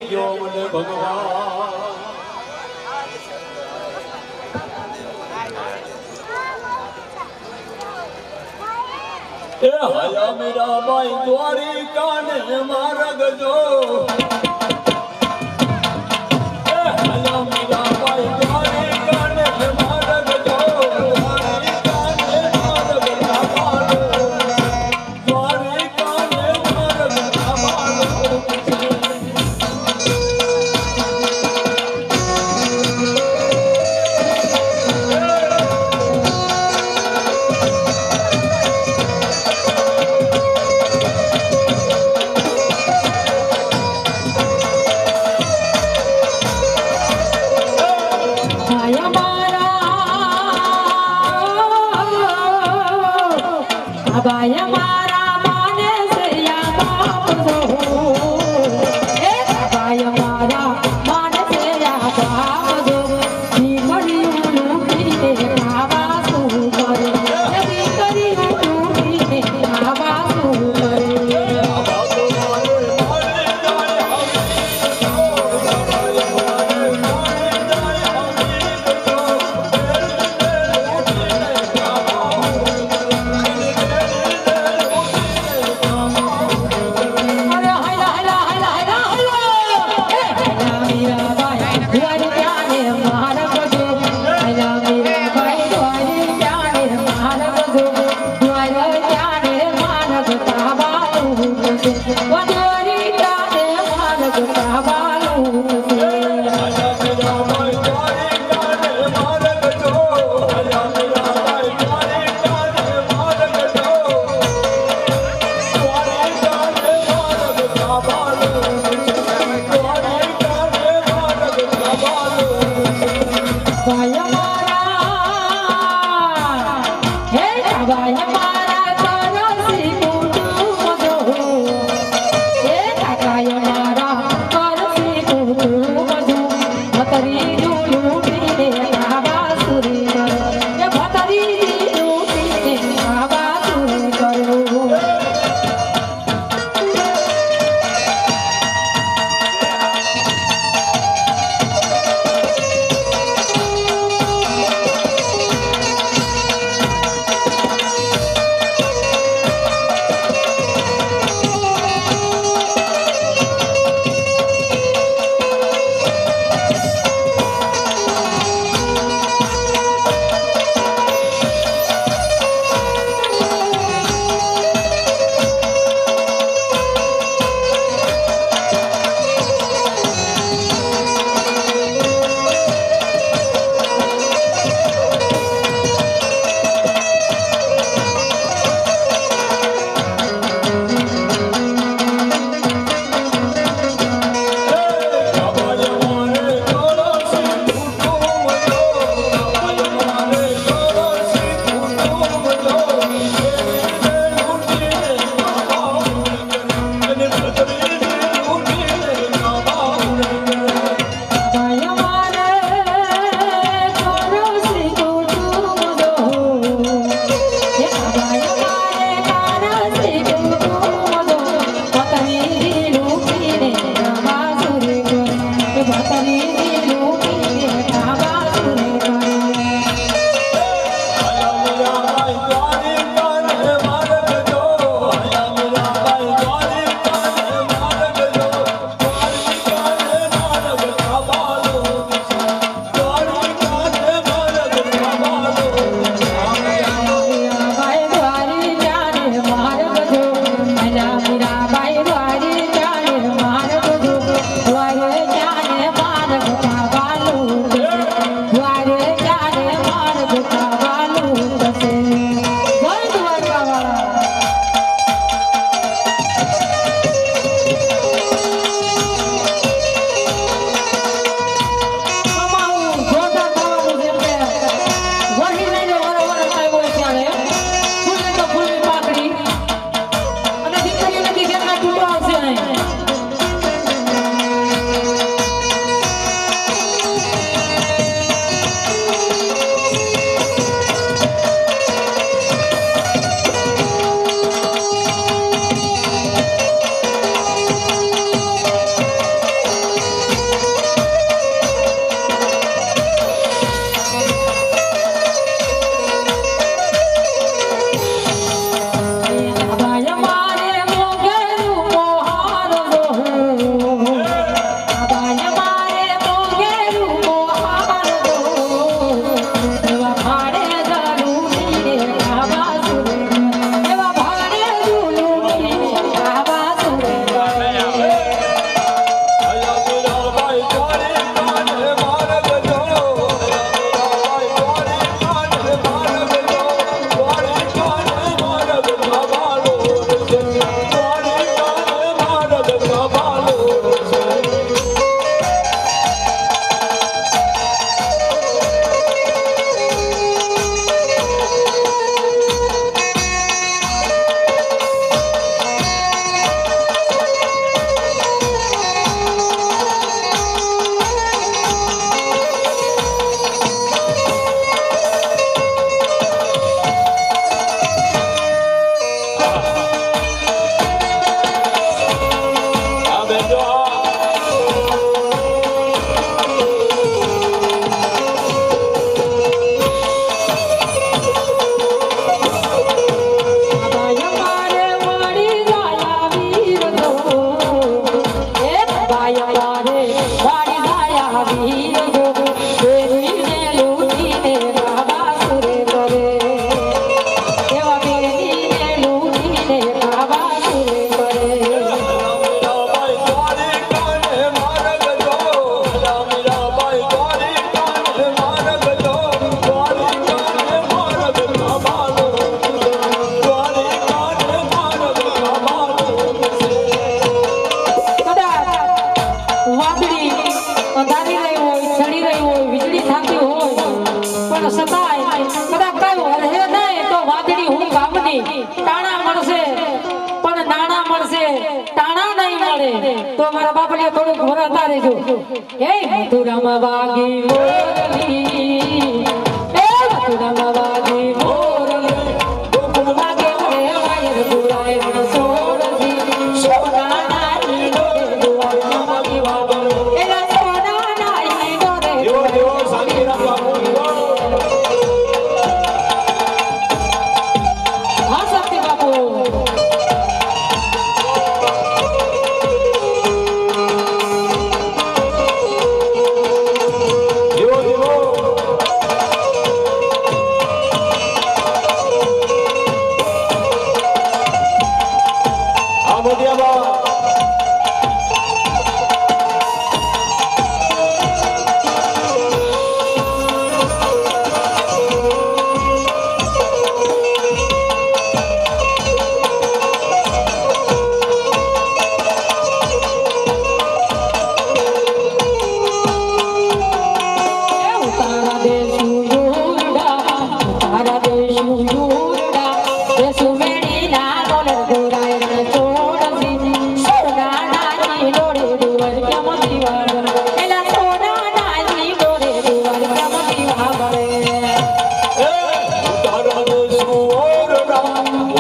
મને ભગવાન એ હયા મેરા ભાઈ દ્વારિકા ને માર્ગ જો એ હયા મેરા ભાઈ દ્વારિકા ને માર્ગ જો દ્વારિકા ને માર્ગ લાવાલો દ્વારિકા ને માર્ગ લાવાલો Abaya mara mane se ya baap do e abaya mara mane se ya baap do ni kari unu ki te baba su kare ni kari unu ki te baba su kare આપણે થોડુંક ભરાતા રહેજો એ મથુરામાં વાગી મોરલી એ મથુરામાં વાગી મોરલી ગોકુળ વાગે રે વાયર પુરાય સોરજી સોના નાની ડોરે દુઆ માગી વાગો એલા સોના નાની ડોરે દેવો દેવો શાંતિરામ બાપુ હા શક્તિ બાપુ દેવો દેવો આ મોટિયાબા તારા દેશુ યુરડા તારા દેશુ યુરડા દેશુ મેડીના ડોલર ગોરાય રે છોડસી સોના નાની ડોરે દુવર કેમ દીવાળ એલા સોના નાની ડોરે દુવર કેમ દીવાળ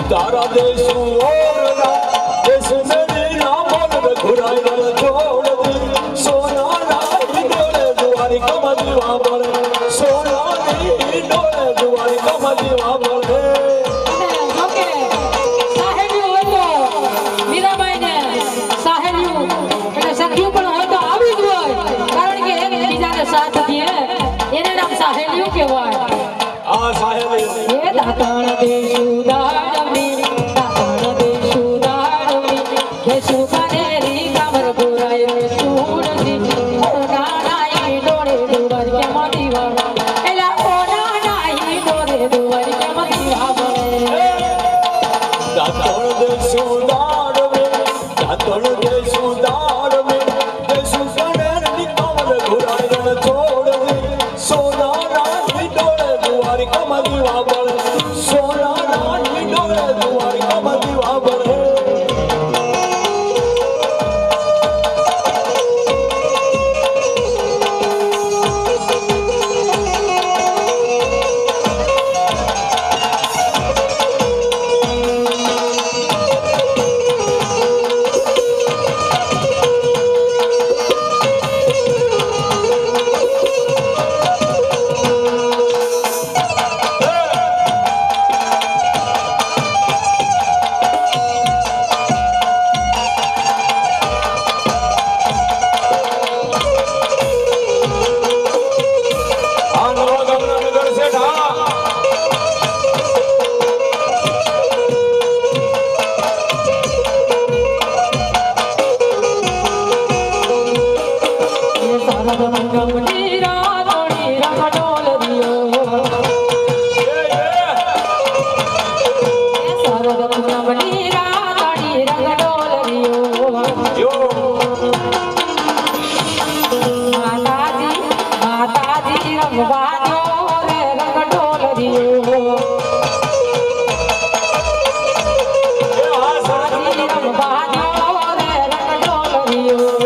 ઉતારા દેશુ ઓરડા દેશ મેરી ના બોલ ઘુરાય રે છોડ સોના નાની ડોલે દુવારી કમદી વાબળે સોના ની ડોલે દુવારી કમદી વાબળે જોકે સાહેબિયું હોય તો મીરાબાઈને સાહેબિયું એટલે સખિયું પણ હોય તો આવી જ હોય કારણ કે એક બીજાને સાથ દે એને નામ સાહેબિયું કહેવાય આ સાહેબ એ દાતણ દેશુ દાડમી દેશુ કાનેરી કામર ગોરાય રે છોડસી ઓના નાઈ ડોરે દુવર કેમ દીવાળ એલા ઓના નાઈ ડોરે દુવર કેમ દીવાળ દાતણ દેશુ દાડવે દેશુ કનેરની કમર ઘુરાય રે છોડ સોના નાની ડોલે દુવારી કમદી વાબળે સોના નાની ડોલે દુવારી કમદી વાબળે આ નવા ગામના નગર શેઠ હા એ સારદ મંગમની રાતોણી રમડોલ દિયો એ સારદ મંગમની રાતોણી રમડોલ દિયો યો માતાજી રમવા દો રે રમડોલ દિયો એ હા માતાજી સાહેબ રમવા દો રે રમડોલ દિયો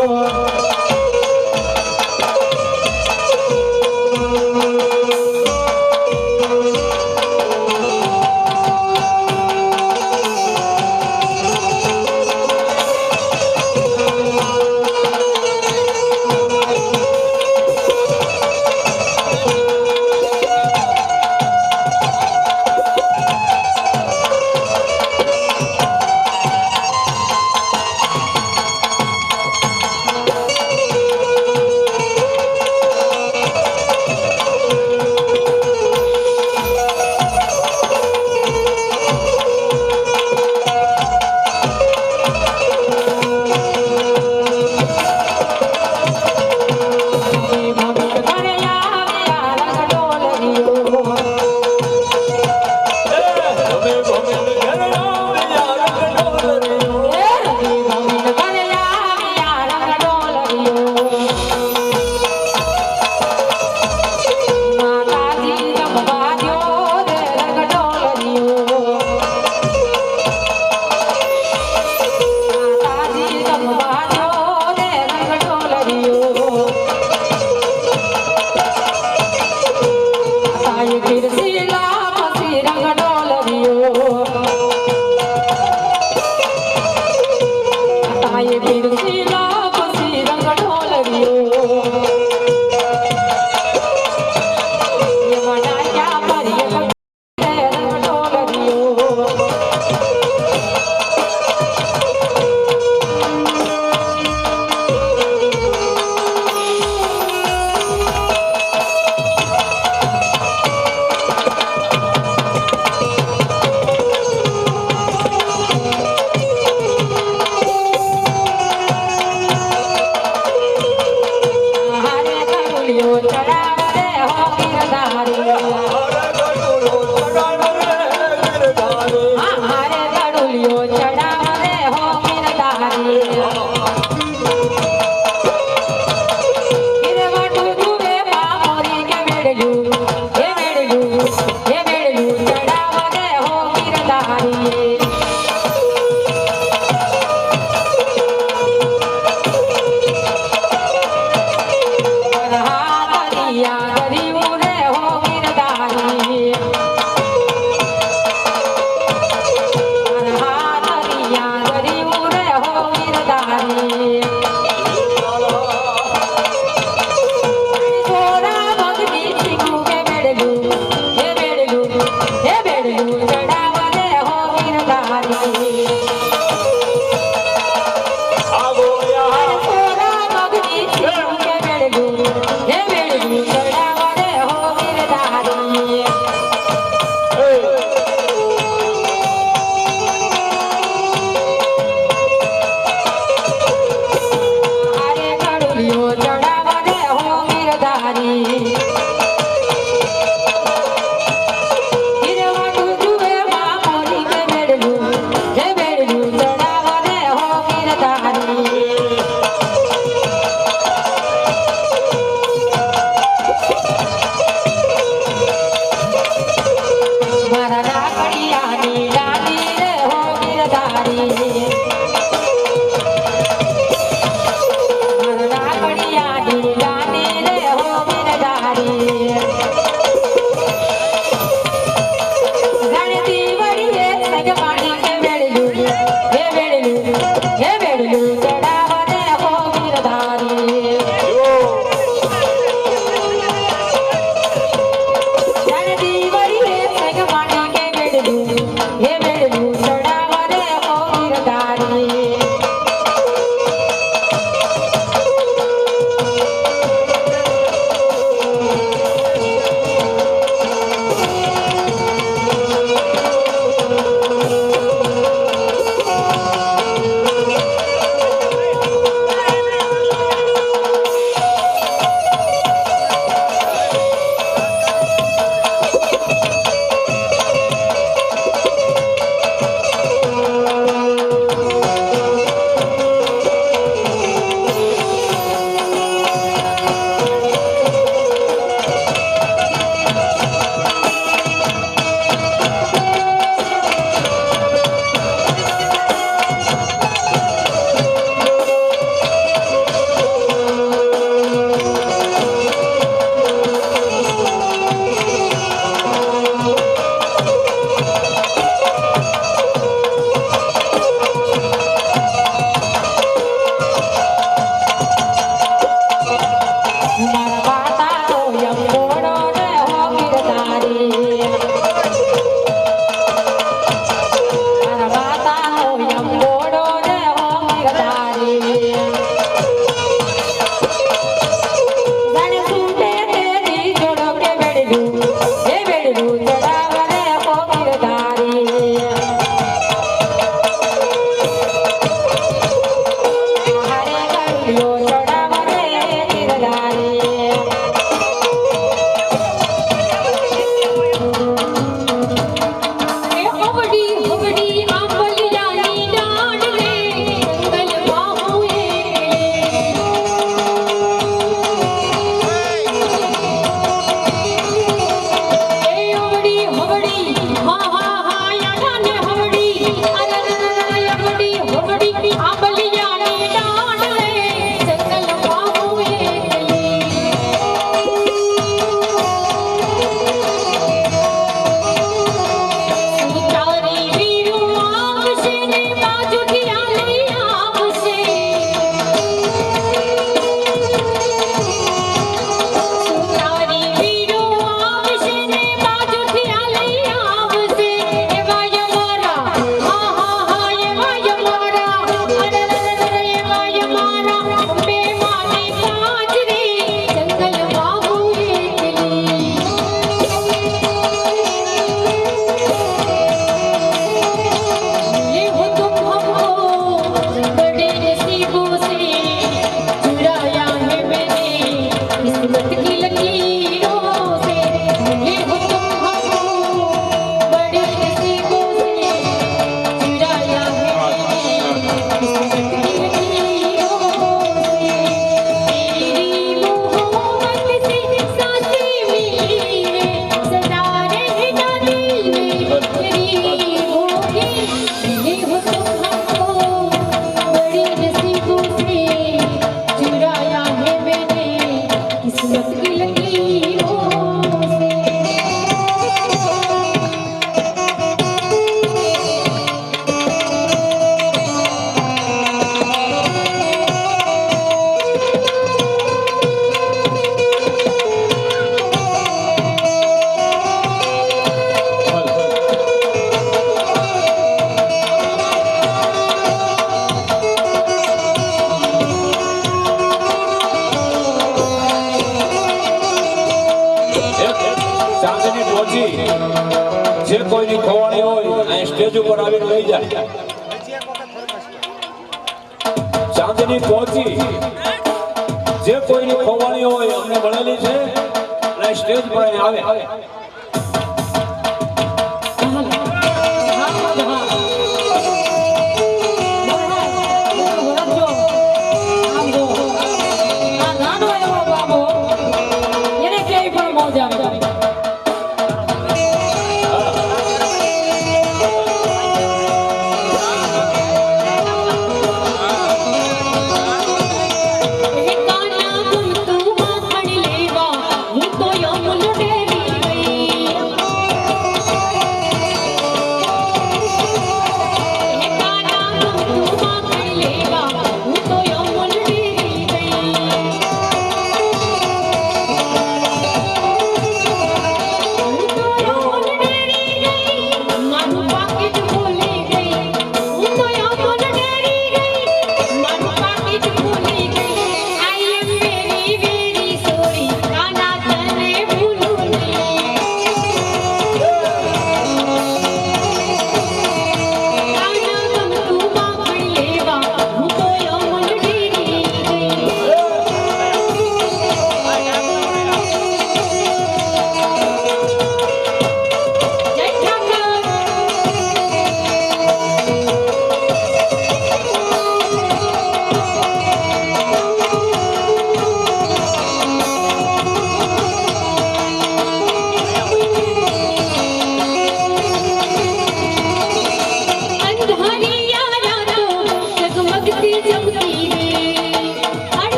ગઢુલિયો ચડાવ રે હો ગિરધારી હારે ગઢુલિયો ચડાવ રે હો ગિરધારી ગિરવાટું જુએ પામોરી કે મેળ્યું ચડાવ રે હો ગિરધારી Maria જે કોઈની ખોવાણી હોય અહીં સ્ટેજ ઉપર આવીને લઈ જાય. ચાંદની પહોંચી જે કોઈની ખોવાણી હોય અમને મળેલી છે અને સ્ટેજ પર અહીં આવે. હું તો યમુન દેવી ગઈ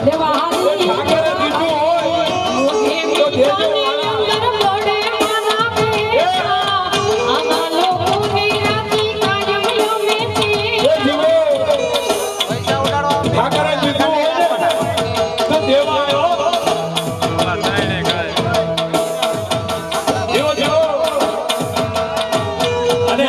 દેવા હારી ઠાકરે દીધું હોય તો દેજો ઠાકરે દીધું હોય ને તો દેવા આવ્યો દેવો દેવો અને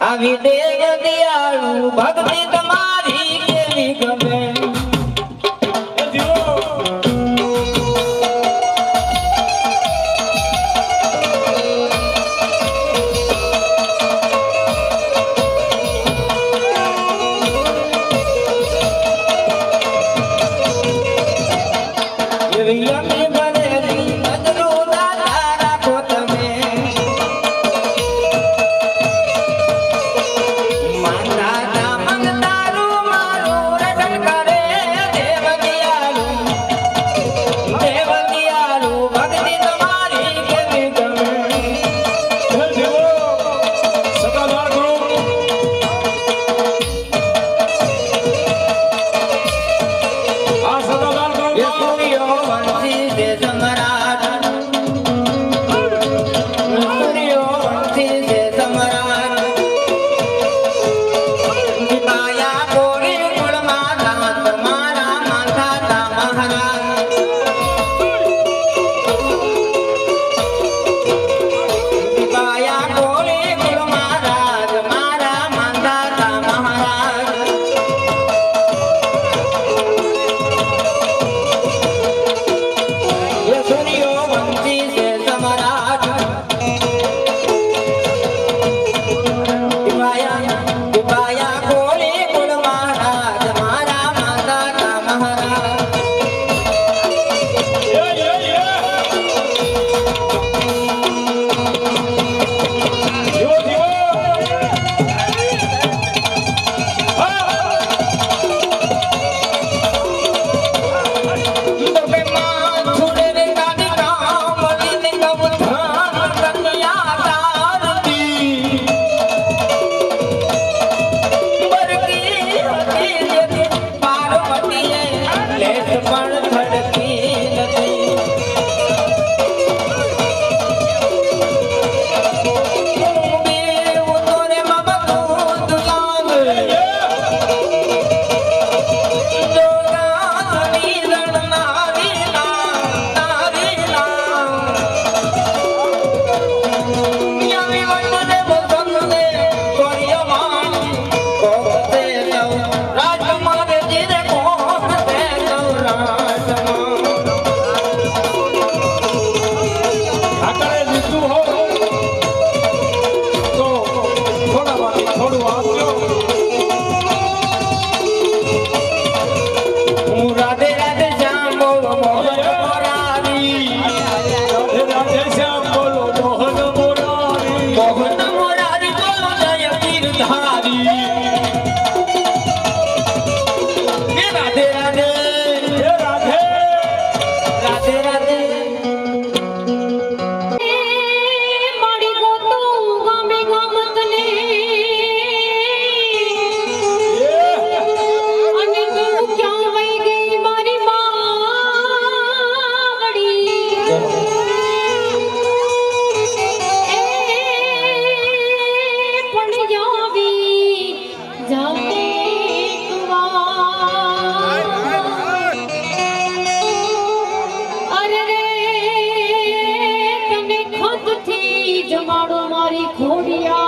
આવી દેવ દયાળુ ભક્તિ તમારી કેવી ગમે એવી અમે ભરેલી નજરો દાદા રાખો તમે માતા મંગતારું મારું રટણ કરે દેવ દયાળુ ભક્તિ તમારી કેવી ગમે દેવો સદાદાર ગુરુ આ સદાદાર ગુરુ એ સૂર્યો વંશી છે સમ્રાટ સૂર્યો વંશી છે સમ્રાટ દીપાયા ગોરી કુળમાં દાંત મારા માથા તા મહારાજ દીપાયા ગોરી કુળમાં રાજ મારા માથા તા મહારાજ એ સૂર્યો વંશી મોરારી રાધે રાધે શ્યામ બોલો મોહન મોરારી મોહન મોરારી બોલો જય ગીરધારી હે રાધે રાધે હે રાધે રાધે રાધે મારી ગોતું ગામે ગામતને અને તું ક્યાં વઈ ગઈ મારી માવડી પણ જાવી જાતે અરે રે તને ખતથી જમાડો મારી ખોડિયા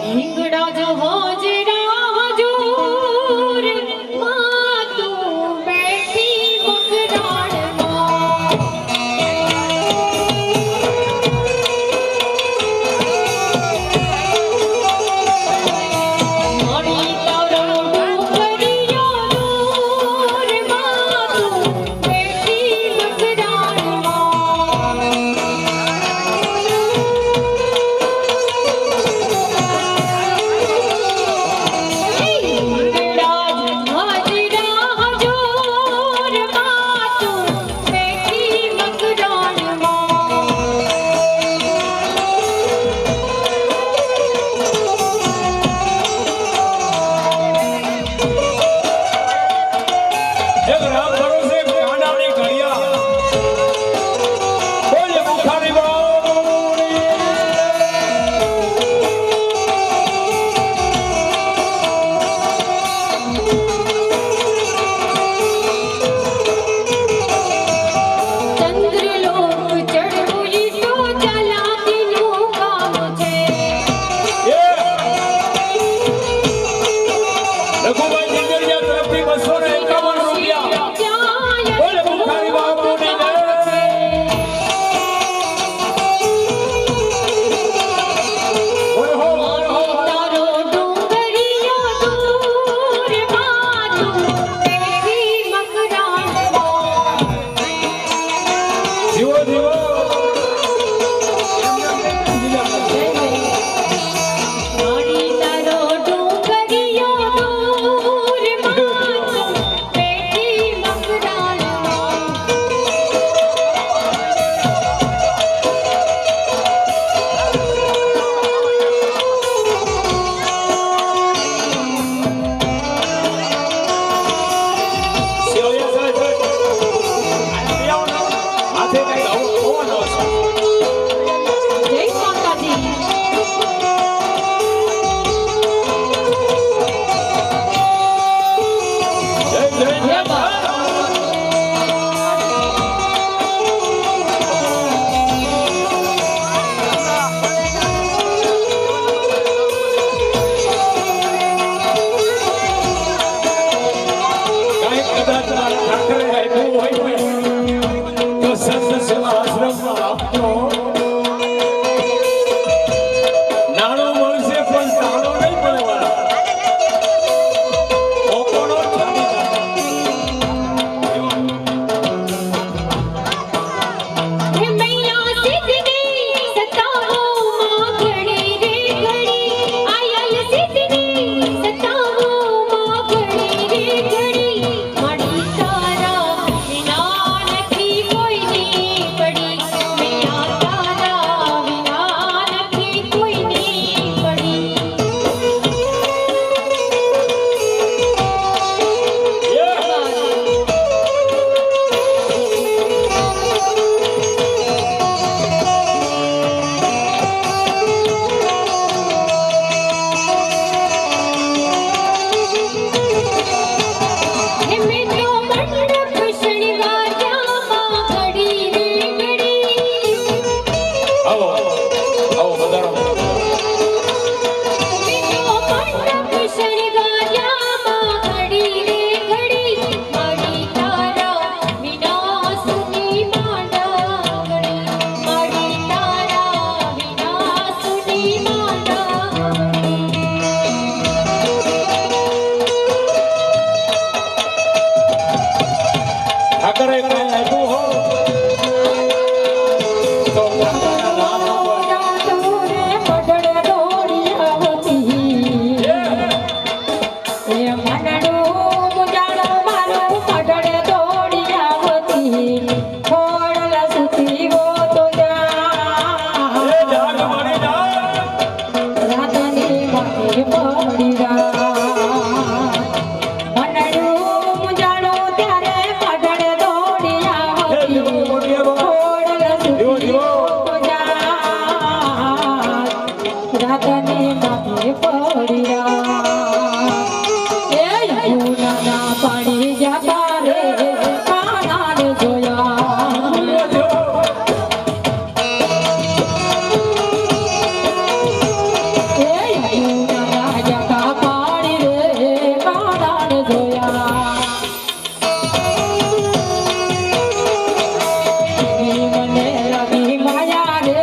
હિંગડા જો હોજરા હજૂર માં તું બેઠી મકરાણમાં મારી તારો ડુંગરિયો દૂર માં તું બેઠી મકરાણમાં એક રામ ભરોસે કાંડાની ઘડિયા બોલે બુખારી બાવળી ચંદ્રલોક ચડવું ઈ તો ચાલાકીનું કામ છે રઘુભાઈ જીંગરિયા તરફથી 251 રૂપિયા બોલે બુખારી બાવળી ઓય હો તારો ડુંગરિયો દૂર માં તું બેઠી મકરાણમાં જીવો જીવો મારી તારો ડુંગરિયો દૂર માં તું બેઠી મકરાણમાં શિવયા સાહેબ હાથે કઈ હોવાનો છે જય માતાજી જય જય જય જય બા કાંઈ કદાચ મારા ઠાકરે આપ્યું હોય તો સંત સેવા આશ્રમમાં આપજો નાણું મળશે પણ તાળો નહીં મળે વાળા ઓકોનો છાડી નાના પાડી જતા રે કાનાને જોયા એ નાના જતા પાડી રે કાનાને જોયા મને લાગી માયા રે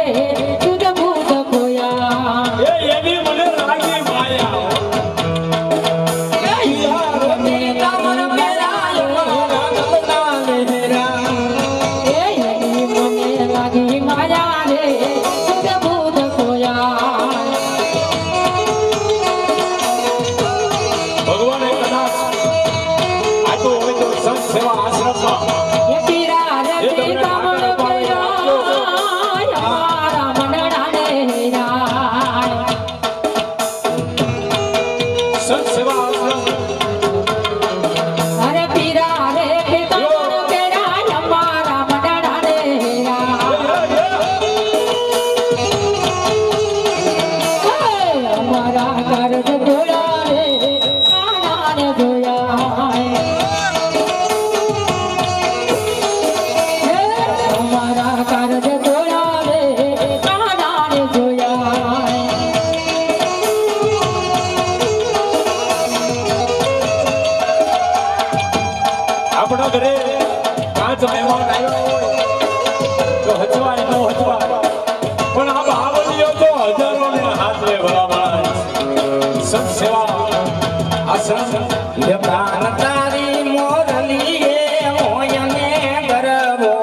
તુજ ભૂત ખોયા એની મને લાગી માયા ભગવાને કદાચ આપ્યું હોય તો સંત સેવા આશ્રમમાં સંત સેવા આશ્રમ આપણા ઘરે 5 મહેમાન આવ્યા હોય તો હચવાય ન હચવાય પણ આ બાવલીઓ તો હજારોને હાથે ભરાવાય સંત સેવા આશ્રમ પ્રાણ તારી મોરલીએ મોયને ગરબો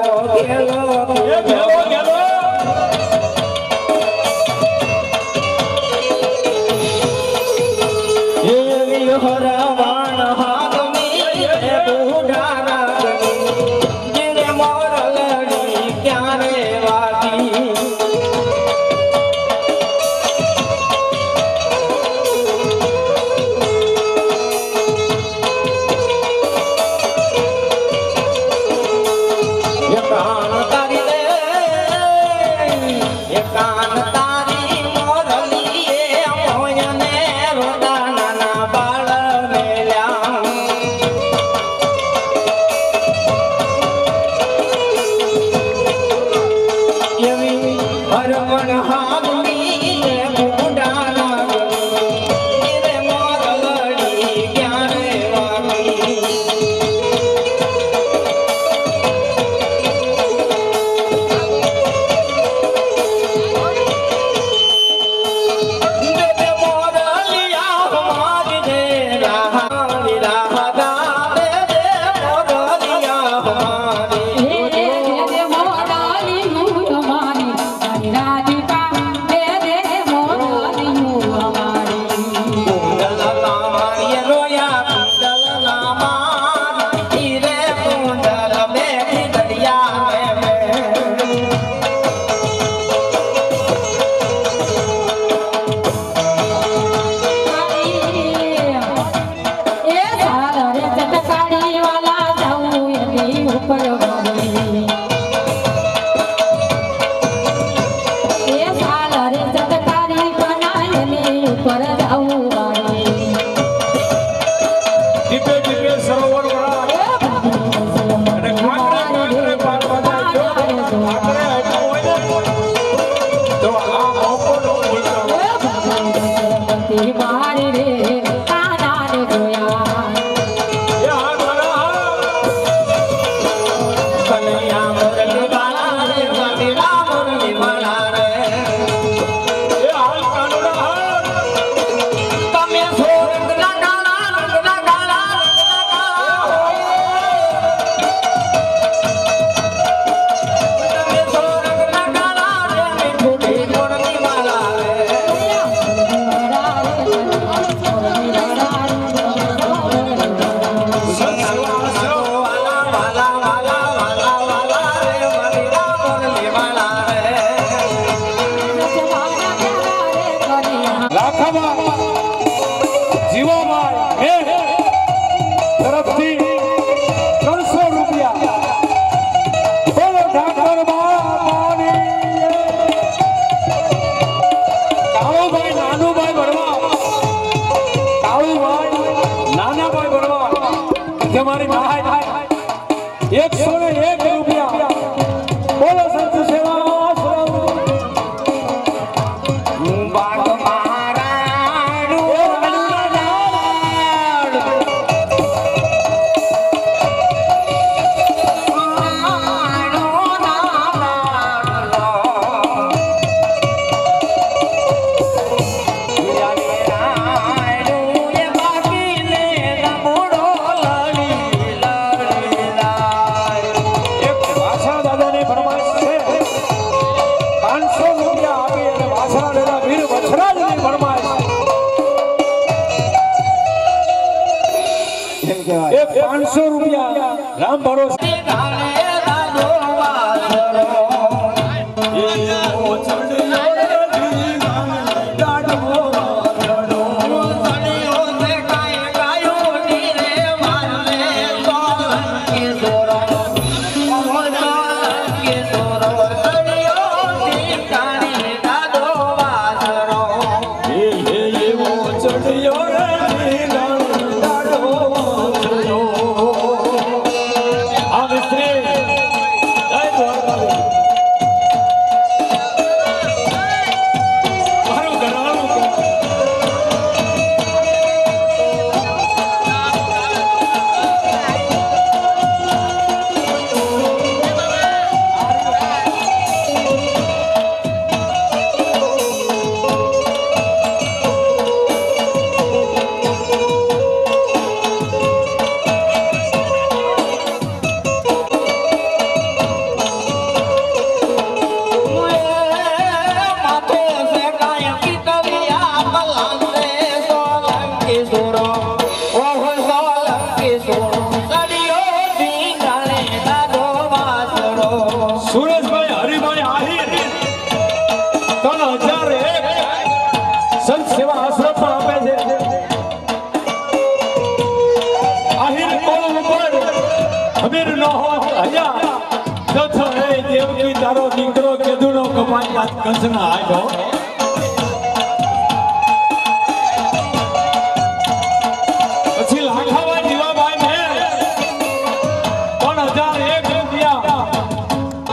ગેલો એ ભેળો ગેલો એવી હરવાણ હાગમી એ બુઢા રાગની જેને મોરલડી ક્યારે વાગી એ કાન તારી રે એ કાન તારી મોરલીએ મોયને રોતા નાના બાળ મેલ્યા એવી હરવણ હાગમી ને બુઢા નાગની રે મોરલડી ક્યારે વાગી દે મોરલિયા હમારી દે રાહની રાહદા દે મોરલિયા હમારી કુંડલ મારી રોયા કુંડલ મારી રે કુંડલ બેઠી દરિયા મે ટીપે ટીપે સરોવર ભરાય અને કાંકરે પાડવા જાય કાંકરે આપ્યું હોય ને તો આ મોકો નો ભૂલતા મારી રે કાનાને જોયા એ હા મારા કનૈયા મોરલી વાળા રે વડીલા મોરલી વાળા રે એ હાલ કાનુડા હાલ તમે સોરંગના ગાળા રંગના ગાળા તમે સોરંગના ગાળા રે મીઠુડી મોરલી વાળા રે સંત સેવા આશ્રમ વાલા વાલા વાલા વાલા વાલા રે વડીલા મોરલી વાળા રે લાખામાં જીવાભાઈ હે તરફથી 300 રૂપિયા બોલો ઠાકર બાપાની કાળુભાઈ નાનુભાઈ ભરવા કાળુભાઈ નાનાભાઈ ભરવા કે મારી નાય 101 રૂપિયા બોલો સંત સેવા બાગ એક 500 રૂપિયા રામ ભરોસે સુરેશભાઈ હરિભાઈ આહિર 3001 સંત સેવા આશ્રમ પણ આપે છે આહિર કોલ ઉપર હમીર નો હયા તથ હે દેવકી તારો દીકરો કેદુનો કમાઈ વાત કંસના આજો